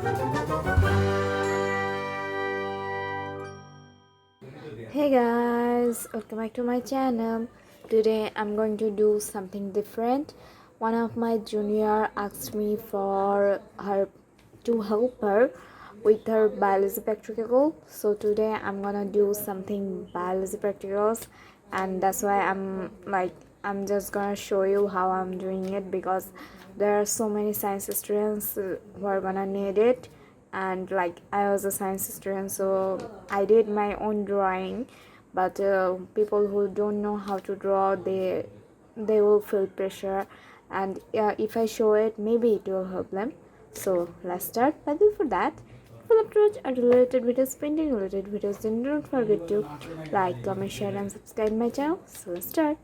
Hey guys, welcome back to my channel. Today I'm going to do something different. One of my junior asked me for her to help her with her biology practical. So today I'm gonna do something biology practicals, and that's why I'm just gonna show you how I'm doing it, because there are so many science students who are gonna need it. And like, I was a science student, so I did my own drawing. But people who don't know how to draw, they will feel pressure, and if I show it, maybe it will help them. So let's start. But before that, if you love to watch a related videos, painting related videos, then don't forget to like, comment, share and subscribe my channel. So let's start.